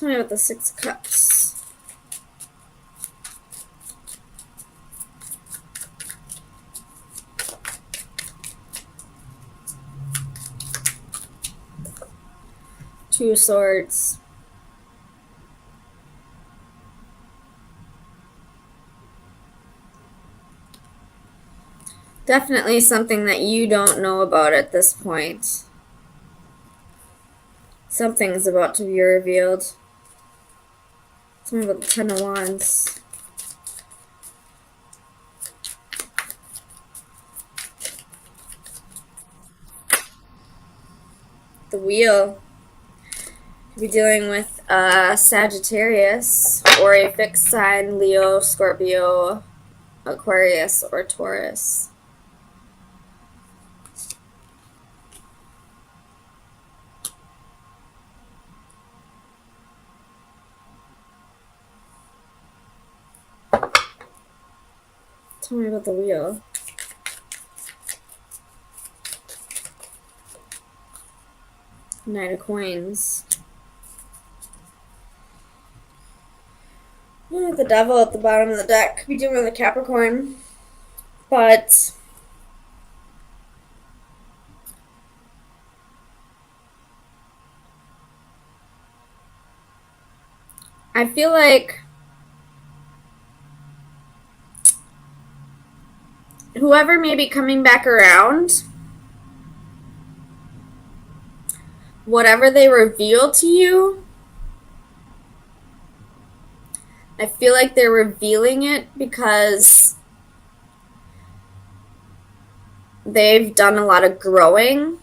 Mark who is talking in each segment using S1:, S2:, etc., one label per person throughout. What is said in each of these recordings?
S1: Tell me about the Six of Cups. Two of Swords. Definitely something that you don't know about at this point. Something's about to be revealed. Tell me about the Ten of Wands. The Wheel. Could be dealing with Sagittarius or a fixed sign, Leo, Scorpio, Aquarius, or Taurus. Tell me about the Wheel. Nine of Coins. The Devil at the bottom of the deck. Could be dealing with a Capricorn. But I feel like whoever may be coming back around, whatever they reveal to you, I feel like they're revealing it because they've done a lot of growing.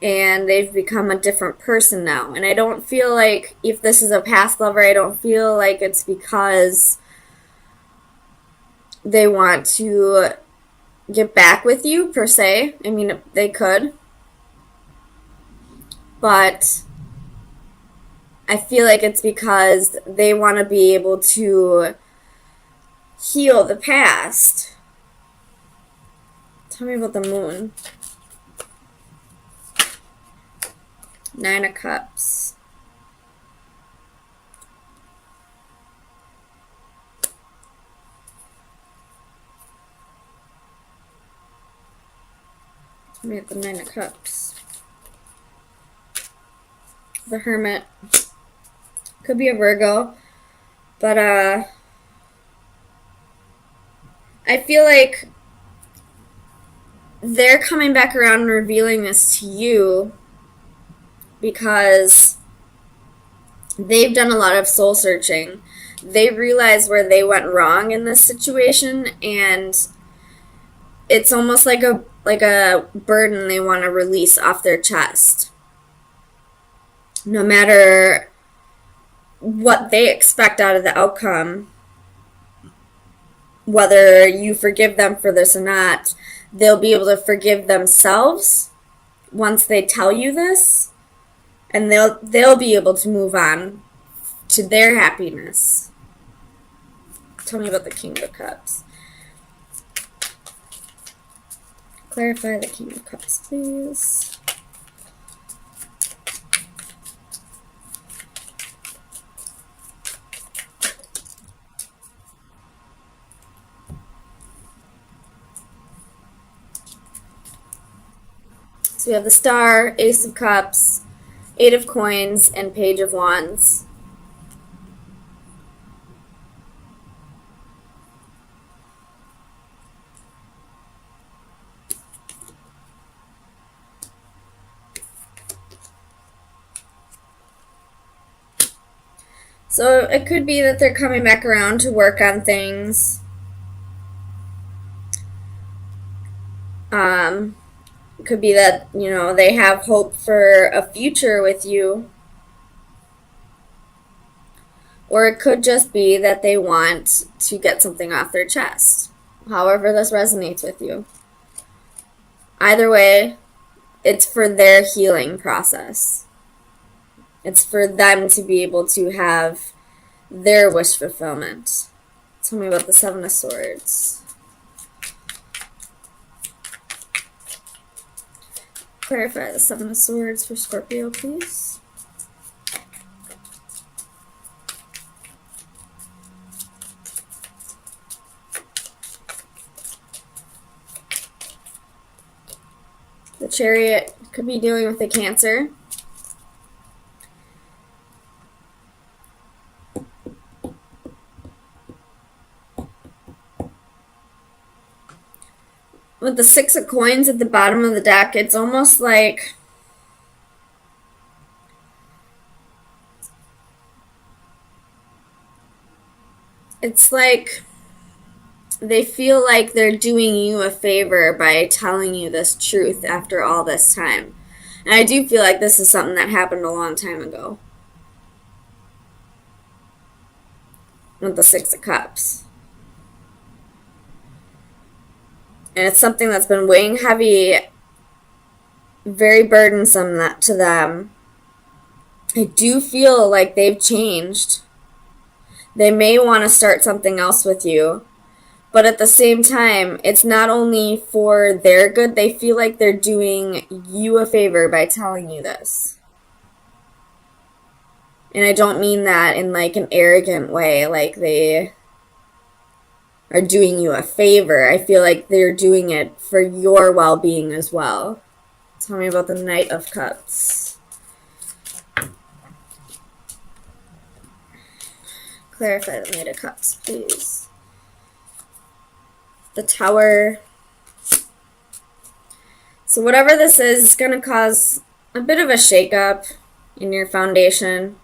S1: And they've become a different person now. And I don't feel like, if this is a past lover, I don't feel like it's because they want to get back with you, per se. I mean, they could. But I feel like it's because they want to be able to heal the past. Tell me about the Moon. Nine of Cups. Tell me about the Nine of Cups. The Hermit. Could be a Virgo. But, I feel like they're coming back around and revealing this to you because they've done a lot of soul searching. They realize where they went wrong in this situation, and it's almost like a burden they want to release off their chest. No matter what they expect out of the outcome, whether you forgive them for this or not, they'll be able to forgive themselves once they tell you this, and they'll be able to move on to their happiness. Tell me about the King of Cups. Clarify the King of Cups, please. So we have the Star, Ace of Cups, Eight of Coins, and Page of Wands. So it could be that they're coming back around to work on things. It could be that, they have hope for a future with you. Or it could just be that they want to get something off their chest. However this resonates with you. Either way, it's for their healing process. It's for them to be able to have their wish fulfillment. Tell me about the Seven of Swords. Clarify the Seven of Swords for Scorpio, please. The Chariot could be dealing with a Cancer. With the Six of Coins at the bottom of the deck, it's almost like they feel like they're doing you a favor by telling you this truth after all this time. And I do feel like this is something that happened a long time ago. With the Six of Cups. And it's something that's been weighing heavy, very burdensome to them. I do feel like they've changed. They may want to start something else with you. But at the same time, it's not only for their good, they feel like they're doing you a favor by telling you this. And I don't mean that in like an arrogant way, like they are doing you a favor. I feel like they're doing it for your well-being as well. Tell me about the Knight of Cups. Clarify the Knight of Cups, please. The Tower. So whatever this is going to cause a bit of a shakeup in your foundation.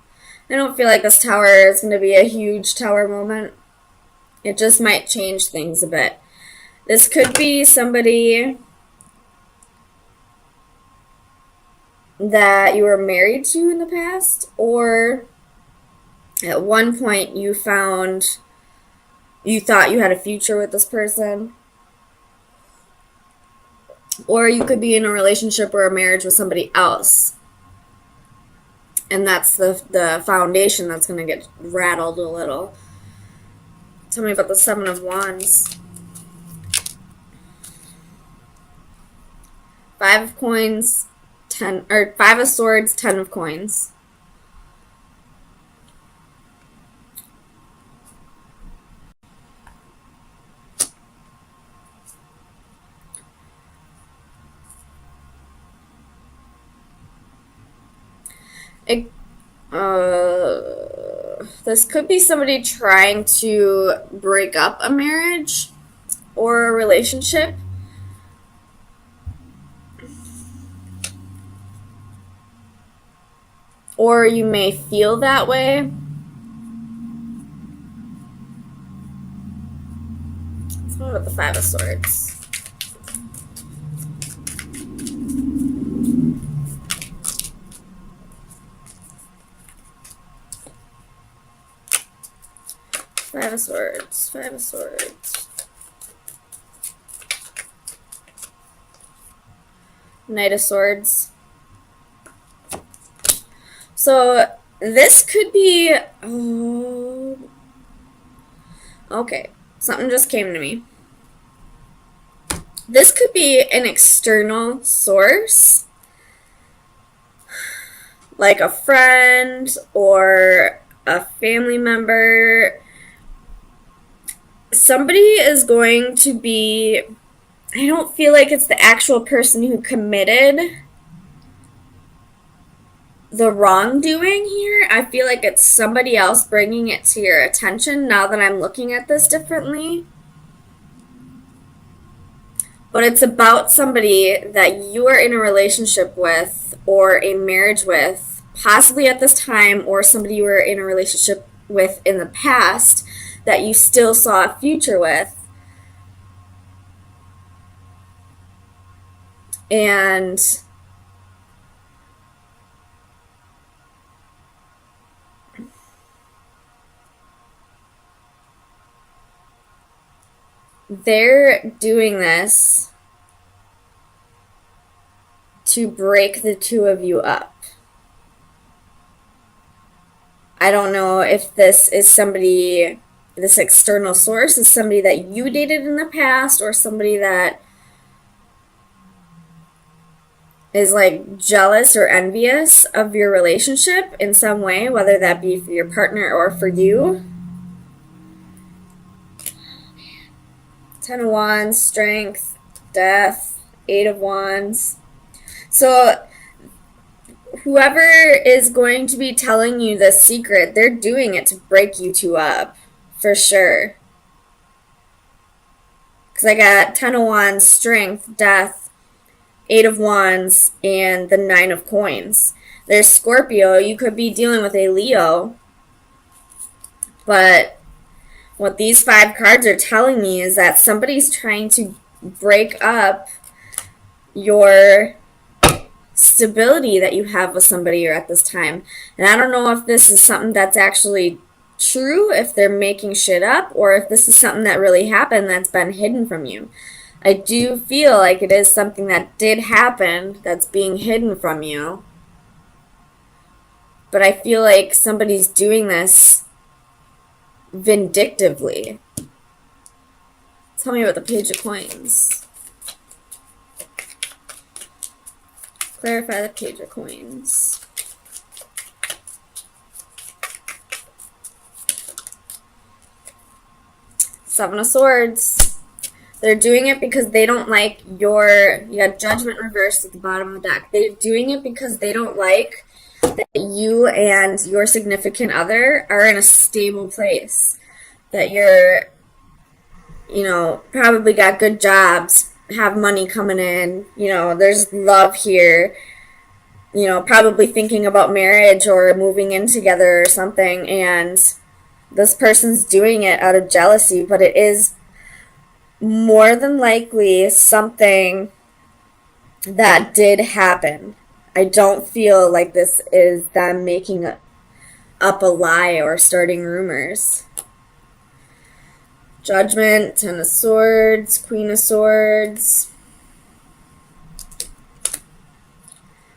S1: I don't feel like this tower is going to be a huge tower moment. It just might change things a bit. This could be somebody that you were married to in the past, or at one point you thought you had a future with this person. Or you could be in a relationship or a marriage with somebody else. And that's the foundation that's going to get rattled a little. Tell me about the Seven of Wands. Five of Coins, Five of Swords, Ten of Coins. This could be somebody trying to break up a marriage or a relationship. Or you may feel that way. Let's go with the Five of Swords. Five of Swords, Five of Swords. Knight of Swords. So this could be, okay, something just came to me. This could be an external source, like a friend or a family member. Somebody is going to be, I don't feel like it's the actual person who committed the wrongdoing here. I feel like it's somebody else bringing it to your attention now that I'm looking at this differently. But it's about somebody that you are in a relationship with or a marriage with, possibly at this time, or somebody you were in a relationship with in the past that you still saw a future with. And they're doing this to break the two of you up. I don't know if this is somebody, this external source is somebody that you dated in the past or somebody that is like jealous or envious of your relationship in some way, whether that be for your partner or for you. 10 of Wands, Strength, Death, 8 of Wands. So whoever is going to be telling you this secret, they're doing it to break you two up, for sure. Because I got 10 of Wands, Strength, Death, 8 of Wands, and the 9 of Coins. There's Scorpio. You could be dealing with a Leo. But what these 5 cards are telling me is that somebody's trying to break up your stability that you have with somebody at this time. And I don't know if this is something that's actually true, if they're making shit up, or if this is something that really happened that's been hidden from you. I do feel like it is something that did happen that's being hidden from you. But I feel like somebody's doing this vindictively. Tell me about the Page of Coins. Clarify the Page of Coins. Seven of Swords. They're doing it because they don't like you got Judgment reversed at the bottom of the deck. They're doing it because they don't like that you and your significant other are in a stable place. That you're, probably got good jobs, have money coming in, there's love here, probably thinking about marriage or moving in together or something, and this person's doing it out of jealousy, but it is more than likely something that did happen. I don't feel like this is them making up a lie or starting rumors. Judgment, 10 of Swords, Queen of Swords.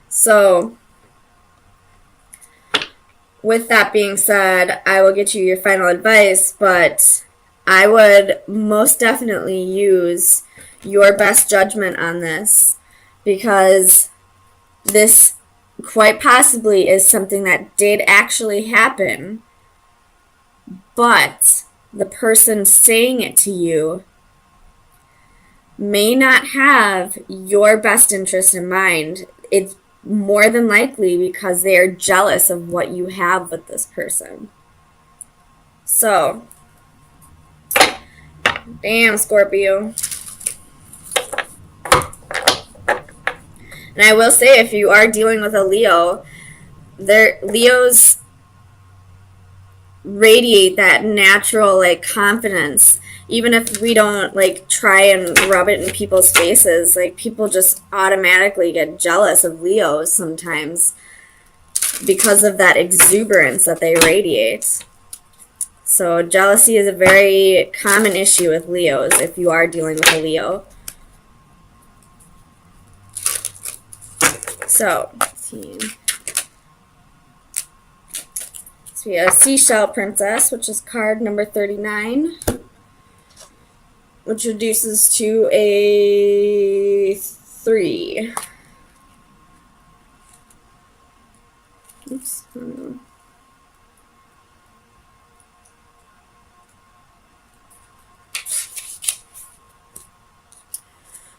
S1: So, with that being said, I will get you your final advice, but I would most definitely use your best judgment on this, because this quite possibly is something that did actually happen, but the person saying it to you may not have your best interest in mind. It's more than likely because they are jealous of what you have with this person. So, damn, Scorpio. And I will say, if you are dealing with a Leo, Leos radiate that natural, confidence. Even if we don't, try and rub it in people's faces, people just automatically get jealous of Leos sometimes because of that exuberance that they radiate. So jealousy is a very common issue with Leos if you are dealing with a Leo. So, let's see. So we have Seashell Princess, which is card number 39, which reduces to a 3. Oops, hold on.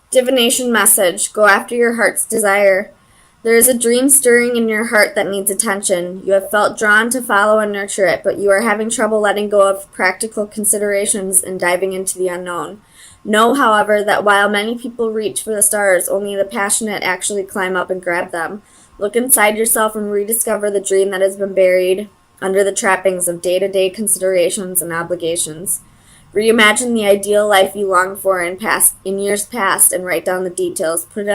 S1: Divination message. Go after your heart's desire. There is a dream stirring in your heart that needs attention. You have felt drawn to follow and nurture it, but you are having trouble letting go of practical considerations and diving into the unknown. Know, however, that while many people reach for the stars, only the passionate actually climb up and grab them. Look inside yourself and rediscover the dream that has been buried under the trappings of day-to-day considerations and obligations. Reimagine the ideal life you longed for in years past and write down the details. Put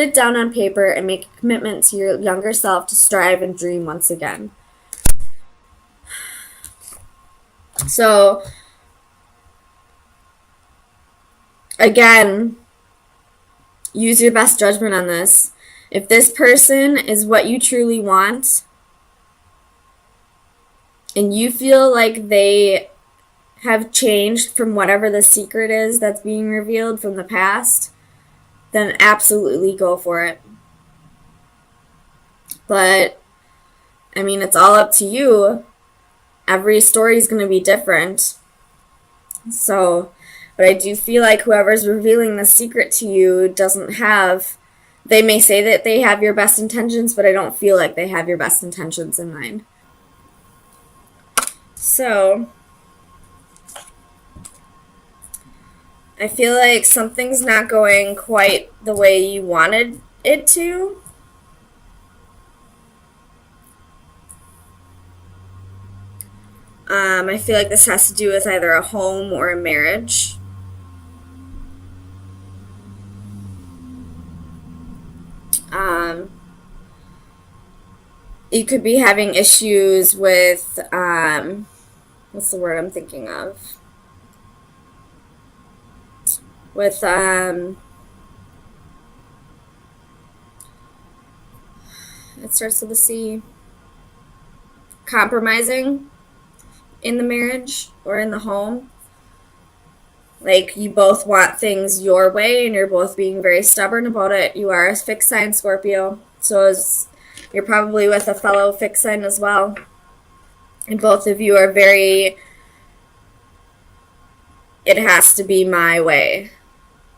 S1: it down on paper and make a commitment to your younger self to strive and dream once again. So, again, use your best judgment on this. If this person is what you truly want, and you feel like they have changed from whatever the secret is that's being revealed from the past, then absolutely go for it. But, I mean, it's all up to you. Every story is going to be different. So, but I do feel like whoever's revealing the secret to you doesn't have, they may say that they have your best intentions, but I don't feel like they have your best intentions in mind. So, I feel like something's not going quite the way you wanted it to. I feel like this has to do with either a home or a marriage. Um, you could be having issues with, what's the word I'm thinking of? With, it starts with a C. Compromising in the marriage or in the home. Like, you both want things your way and you're both being very stubborn about it. You are a fixed sign Scorpio, so you're probably with a fellow fixed sign as well. And both of you are very, it has to be my way,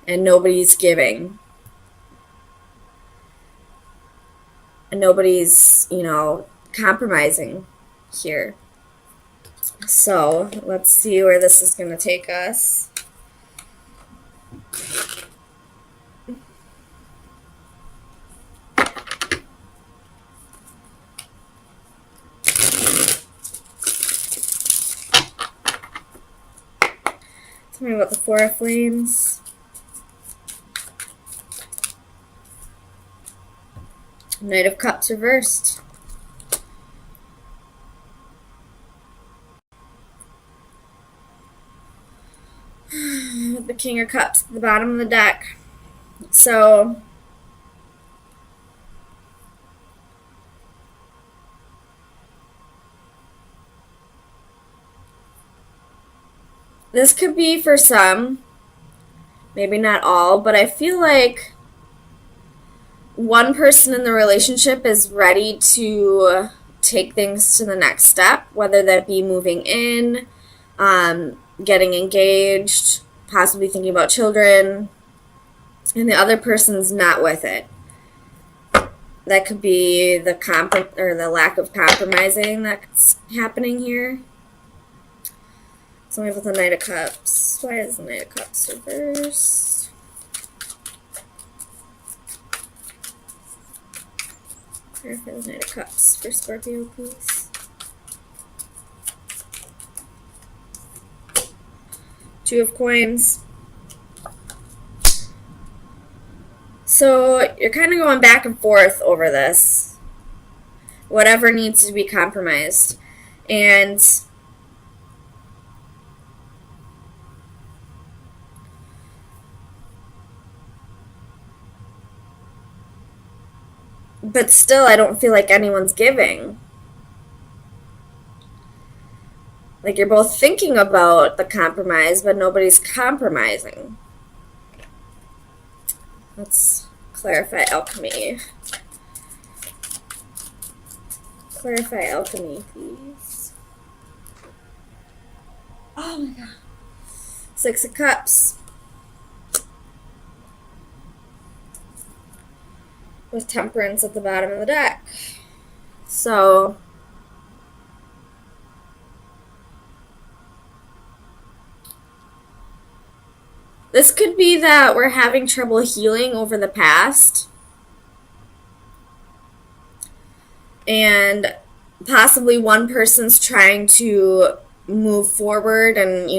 S1: and nobody's giving. And nobody's, compromising here. So let's see where this is going to take us. Tell me about the Four of Flames. Knight of Cups reversed. The King of Cups at the bottom of the deck. So this could be for some, maybe not all, but I feel like one person in the relationship is ready to take things to the next step, whether that be moving in, getting engaged, possibly thinking about children, and the other person's not with it. That could be the the lack of compromising that's happening here. So we have the Knight of Cups. Why is the Knight of Cups reversed? Clarify the Knight of Cups for Scorpio, please. Two of Coins. So you're kind of going back and forth over this. Whatever needs to be compromised. And but still, I don't feel like anyone's giving. Like, you're both thinking about the compromise, but nobody's compromising. Let's clarify alchemy. Clarify alchemy, please. Oh my god. Six of Cups. With Temperance at the bottom of the deck. So this could be that we're having trouble healing over the past. And possibly one person's trying to move forward and,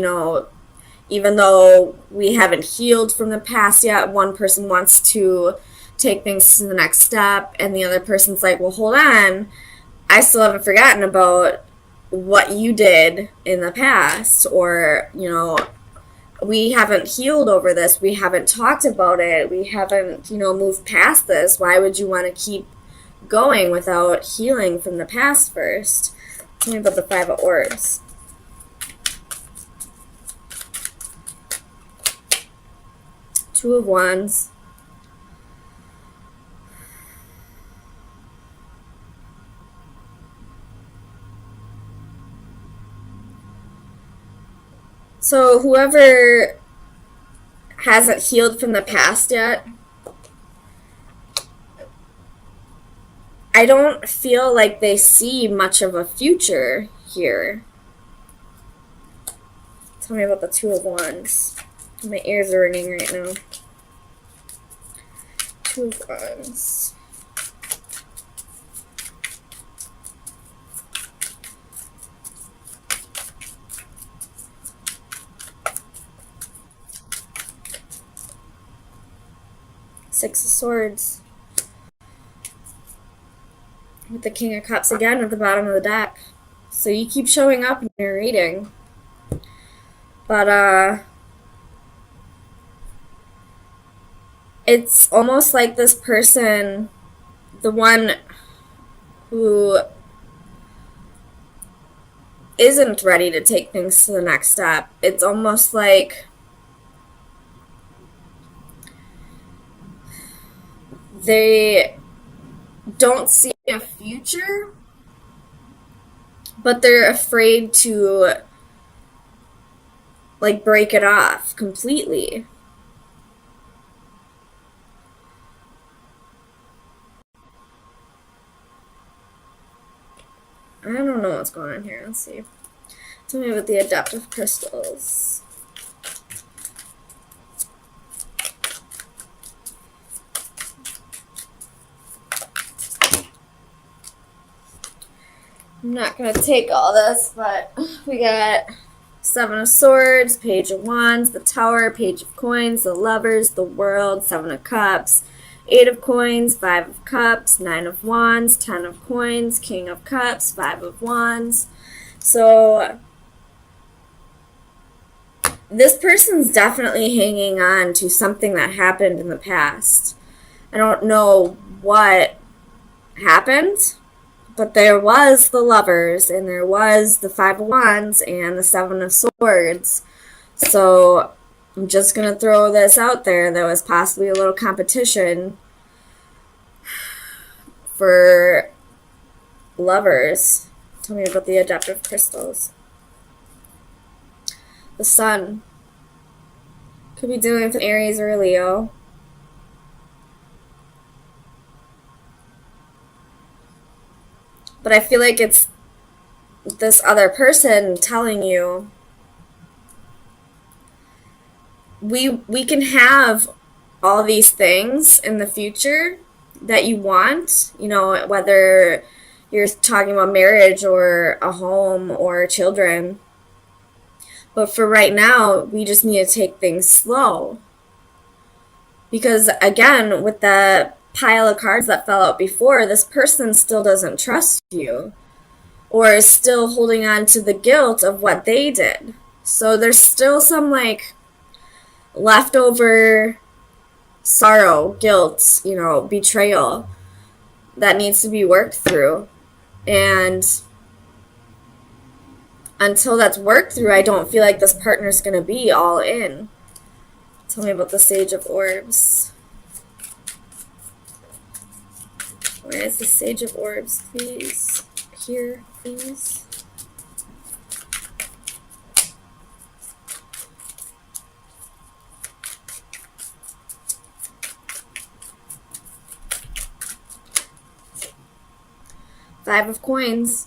S1: even though we haven't healed from the past yet, one person wants to take things to the next step, and the other person's like, well, hold on, I still haven't forgotten about what you did in the past, or, we haven't healed over this, we haven't talked about it, we haven't, moved past this. Why would you want to keep going without healing from the past first? Tell me about the Five of Orbs. Two of Wands. So whoever hasn't healed from the past yet, I don't feel like they see much of a future here. Tell me about the Two of Wands. My ears are ringing right now. Two of Wands. Six of Swords. With the King of Cups again at the bottom of the deck. So you keep showing up in your reading. But, it's almost like this person, the one who isn't ready to take things to the next step, it's almost like they don't see a future, but they're afraid to, like, break it off completely. I don't know what's going on here. Let's see. Tell me about the adaptive crystals. I'm not going to take all this, but we got Seven of Swords, Page of Wands, the Tower, Page of Coins, the Lovers, the World, Seven of Cups, Eight of Coins, Five of Cups, Nine of Wands, 10 of Coins, King of Cups, Five of Wands. So this person's definitely hanging on to something that happened in the past. I don't know what happened, but there was the Lovers, and there was the Five of Wands, and the Seven of Swords. So I'm just going to throw this out there. There was possibly a little competition for lovers. Tell me about the adaptive crystals. The Sun. Could be dealing with an Aries or a Leo. But I feel like it's this other person telling you, we can have all these things in the future that you want, you know, whether you're talking about marriage or a home or children. But for right now, we just need to take things slow. Because again, with the pile of cards that fell out before, this person still doesn't trust you, or is still holding on to the guilt of what they did. So there's still some, like, leftover sorrow, guilt, you know, betrayal that needs to be worked through. And until that's worked through, I don't feel like this partner's going to be all in. Tell me about the Sage of Orbs. Where is the Sage of Orbs, please? Here, please. Five of Coins.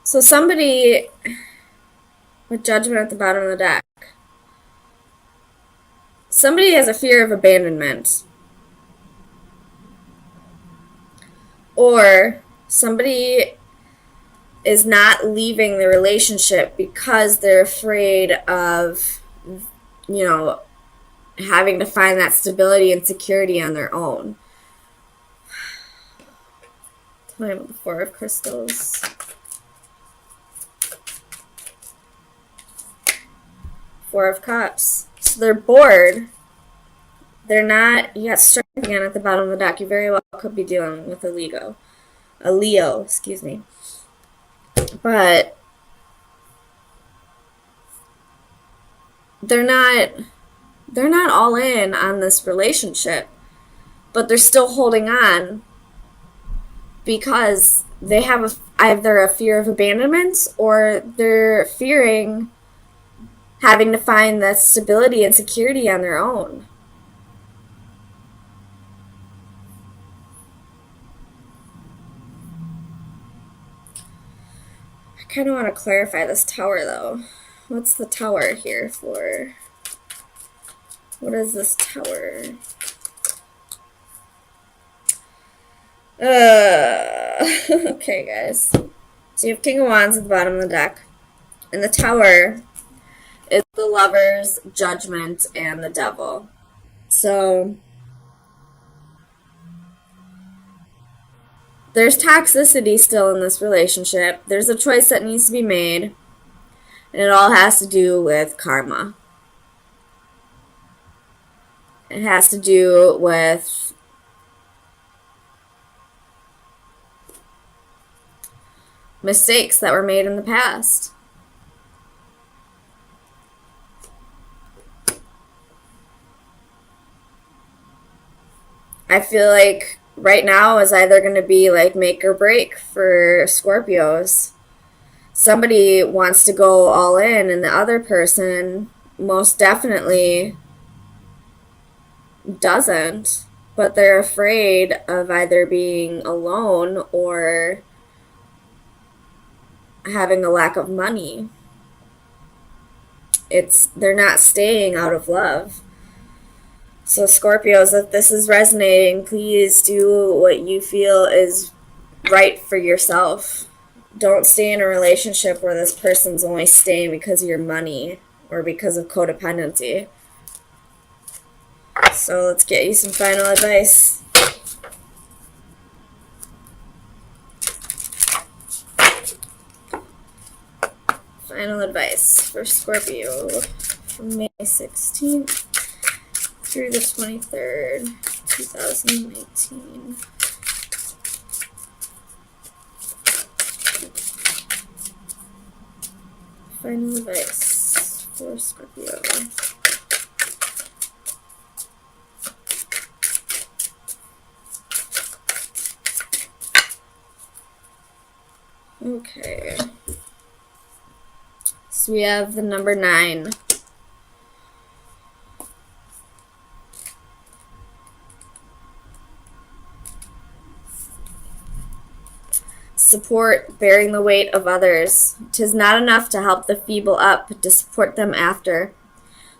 S1: So somebody with Judgment at the bottom of the deck. Somebody has a fear of abandonment. Or somebody is not leaving the relationship because they're afraid of, you know, having to find that stability and security on their own. Tell me about the Four of Crystals. Four of Cups. So they're bored. They're not. You got Strength again at the bottom of the deck. You very well could be dealing with a Leo, excuse me. But they're not all in on this relationship, but they're still holding on because they have either a fear of abandonment or they're fearing having to find that stability and security on their own. I kind of want to clarify this tower though. What's the tower here for? What is this tower? Okay, guys. So you have King of Wands at the bottom of the deck. And the tower is the Lovers, Judgment, and the Devil. So there's toxicity still in this relationship. There's a choice that needs to be made. And it all has to do with karma. It has to do with mistakes that were made in the past. I feel like right now is either going to be like make or break for Scorpios. Somebody wants to go all in, and the other person most definitely doesn't, but they're afraid of either being alone or having a lack of money. They're not staying out of love. So Scorpios, if this is resonating, please do what you feel is right for yourself. Don't stay in a relationship where this person's only staying because of your money or because of codependency. So let's get you some final advice. Final advice for Scorpio from May 16th through the 23rd, 2019. Final advice for Scorpio. Okay. So we have the number 9. Support bearing the weight of others. 'Tis not enough to help the feeble up, but to support them after.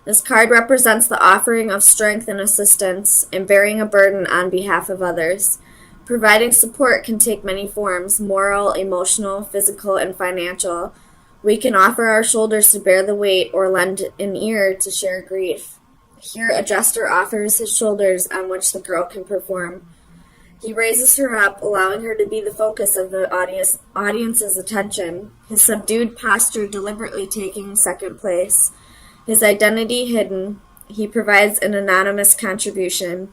S1: This card represents the offering of strength and assistance and bearing a burden on behalf of others. Providing support can take many forms: moral, emotional, physical, and financial. We can offer our shoulders to bear the weight or lend an ear to share grief. Here a jester offers his shoulders on which the girl can perform. He raises her up, allowing her to be the focus of the audience's attention, his subdued posture deliberately taking second place. His identity hidden, he provides an anonymous contribution.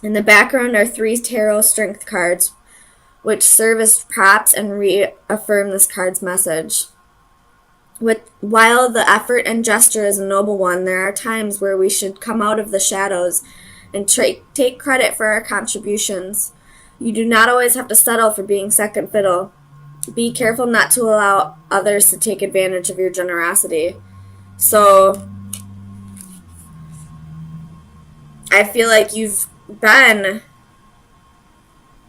S1: In the background are 3 tarot strength cards, which serve as props and reaffirm this card's message. While the effort and gesture is a noble one, there are times where we should come out of the shadows and take credit for our contributions. You do not always have to settle for being second fiddle. Be careful not to allow others to take advantage of your generosity. So, I feel like you've been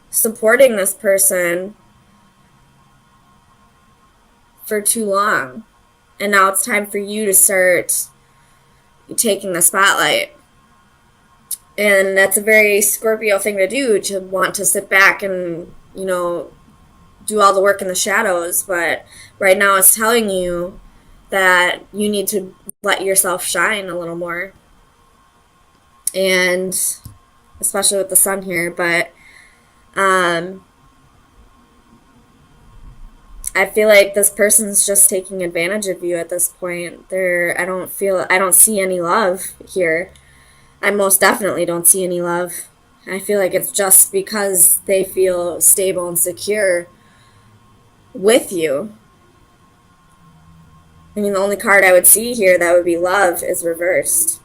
S1: supporting this person for too long. And now it's time for you to start taking the spotlight. And that's a very Scorpio thing to do, to want to sit back and, do all the work in the shadows. But right now it's telling you that you need to let yourself shine a little more. And especially with the sun here. But I feel like this person's just taking advantage of you at this point. I don't see any love here. I most definitely don't see any love. I feel like it's just because they feel stable and secure with you. I mean, the only card I would see here that would be love is reversed.